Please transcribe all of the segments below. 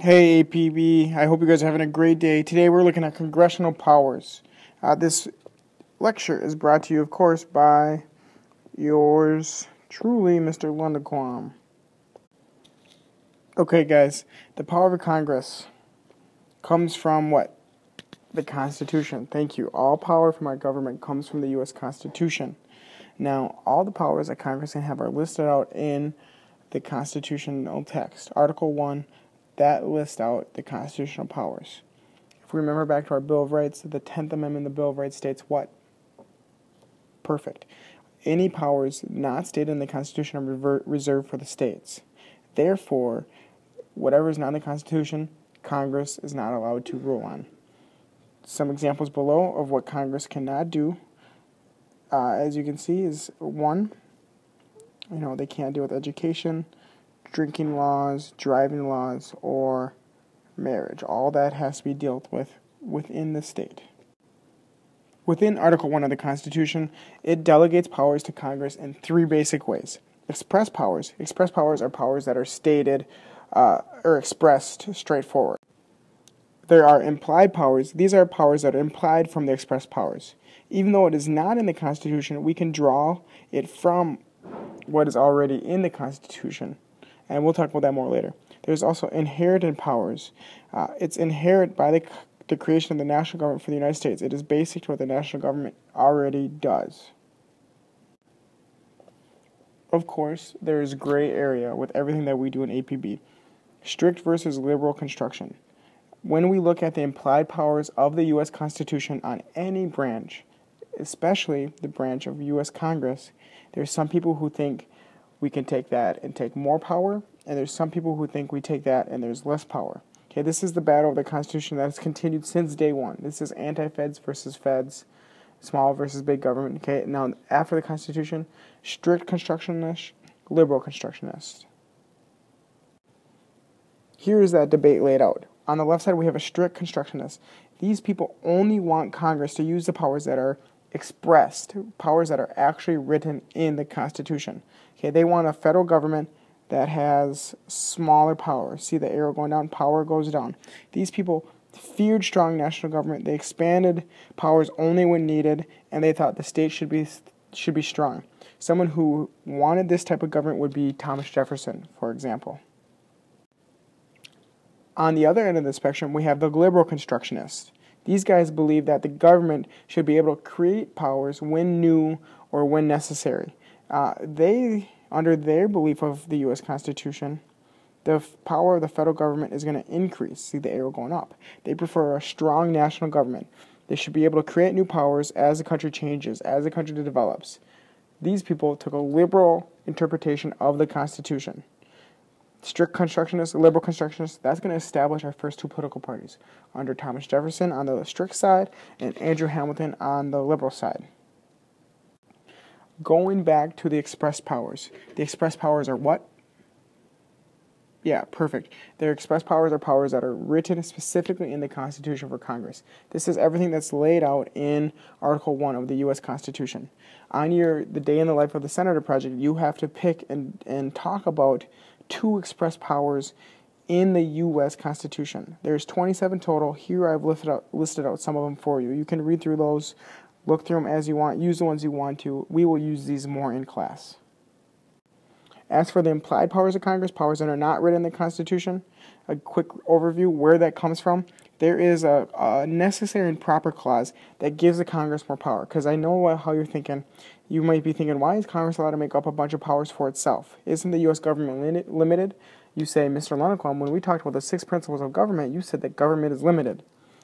Hey APB, I hope you guys are having a great day. Today we're looking at Congressional Powers. This lecture is brought to you, of course, by yours truly, Mr. Lundaquam. Okay guys, the power of Congress comes from what? The Constitution. Thank you. All power from our government comes from the U.S. Constitution. Now, all the powers that Congress can have are listed out in the constitutional text. Article 1, that lists out the constitutional powers. If we remember back to our Bill of Rights, the 10th Amendment of the Bill of Rights states what? Perfect. Any powers not stated in the Constitution are reserved for the states. Therefore, whatever is not in the Constitution, Congress is not allowed to rule on. Some examples below of what Congress cannot do, as you can see, is 1, they can't deal with education, drinking laws, driving laws, or marriage. All that has to be dealt with within the state. Within Article 1 of the Constitution, it delegates powers to Congress in 3 basic ways. Express powers. Express powers are powers that are stated or expressed straightforward. There are implied powers. These are powers that are implied from the express powers. Even though it is not in the Constitution, we can draw it from what is already in the Constitution. And we'll talk about that more later. There's also inherited powers. It's inherent by the creation of the national government for the United States. It is basic to what the national government already does. Of course, there is gray area with everything that we do in APB. Strict versus liberal construction. When we look at the implied powers of the U.S. Constitution on any branch, especially the branch of U.S. Congress, there's some people who think we can take that and take more power, and there's some people who think we take that and there's less power. Okay, this is the battle of the Constitution that has continued since day one. This is anti-feds versus feds, small versus big government. Okay, now after the Constitution, strict constructionist, liberal constructionist. Here is that debate laid out. On the left side, we have a strict constructionist. These people only want Congress to use the powers that are expressed, powers that are actually written in the Constitution. Okay, they want a federal government that has smaller power. See the arrow going down? Power goes down. These people feared strong national government. They expanded powers only when needed, and they thought the state should be strong. Someone who wanted this type of government would be Thomas Jefferson, for example. On the other end of the spectrum, we have the liberal constructionists. These guys believe that the government should be able to create powers when new or when necessary. Under their belief of the U.S. Constitution, the power of the federal government is going to increase. See the arrow going up. They prefer a strong national government. They should be able to create new powers as the country changes, as the country develops. These people took a liberal interpretation of the Constitution. Strict constructionists, liberal constructionists, that's going to establish our first 2 political parties under Thomas Jefferson on the strict side and Andrew Hamilton on the liberal side. Going back to the express powers. The express powers are what? Yeah, perfect. Their express powers are powers that are written specifically in the Constitution for Congress. This is everything that's laid out in Article 1 of the U.S. Constitution. On the Day in the Life of the Senator project, you have to pick and talk about 2 express powers in the U.S. Constitution. There's 27 total. Here I've listed out some of them for you. You can read through those, look through them as you want, use the ones you want to. We will use these more in class. As for the implied powers of Congress, powers that are not written in the Constitution, a quick overview where that comes from. There is a necessary and proper clause that gives the Congress more power. Because I know how you're thinking. You might be thinking, why is Congress allowed to make up a bunch of powers for itself? Isn't the U.S. government limited? You say, Mr. Lundaquam, when we talked about the 6 principles of government, you said that government is limited.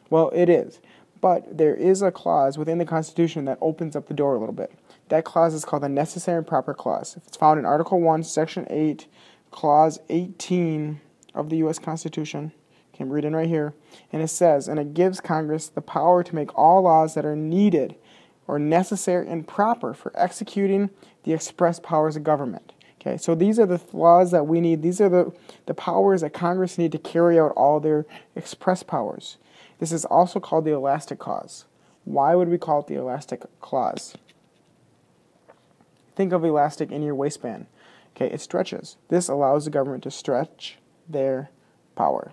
Well, it is. But there is a clause within the Constitution that opens up the door a little bit. That clause is called the Necessary and Proper Clause. It's found in Article 1, Section 8, Clause 18 of the U.S. Constitution. I'm reading right here. And it says, and it gives Congress the power to make all laws that are needed or necessary and proper for executing the express powers of government. Okay, so these are the laws that we need. These are the powers that Congress need to carry out all their express powers. This is also called the elastic clause. Why would we call it the elastic clause? Think of elastic in your waistband. Okay, it stretches. This allows the government to stretch their power.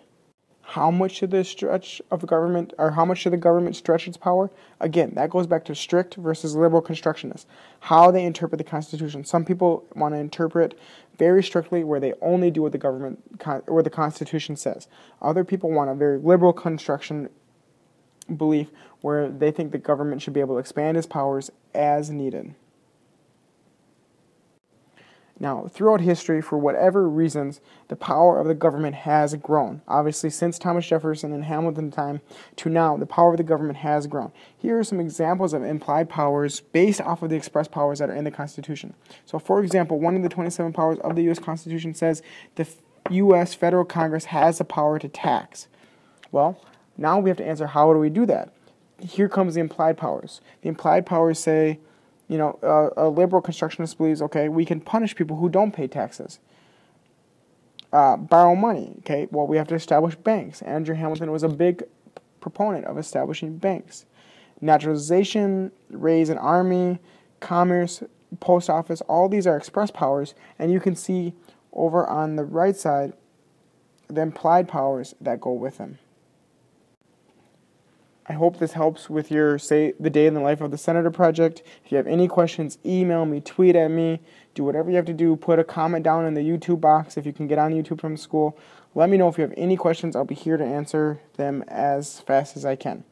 How much should the stretch of the government, or how much should the government stretch its power? Again, that goes back to strict versus liberal constructionists. How they interpret the Constitution. Some people want to interpret very strictly, where they only do what the government or the Constitution says. Other people want a very liberal construction belief, where they think the government should be able to expand its powers as needed. Now, throughout history, for whatever reasons, the power of the government has grown. Obviously, since Thomas Jefferson and Hamilton time to now, the power of the government has grown. Here are some examples of implied powers based off of the express powers that are in the Constitution. So, for example, one of the 27 powers of the U.S. Constitution says the U.S. federal Congress has the power to tax. Well, now we have to answer, how do we do that? Here comes the implied powers. The implied powers say, a liberal constructionist believes, okay, we can punish people who don't pay taxes. Borrow money, okay, well, we have to establish banks. Andrew Hamilton was a big proponent of establishing banks. Naturalization, raise an army, commerce, post office, all these are express powers, and you can see over on the right side the implied powers that go with them. I hope this helps with your Say the Day in the Life of the Senator project. If you have any questions, email me, tweet at me, do whatever you have to do. Put a comment down in the YouTube box if you can get on YouTube from school. Let me know if you have any questions. I'll be here to answer them as fast as I can.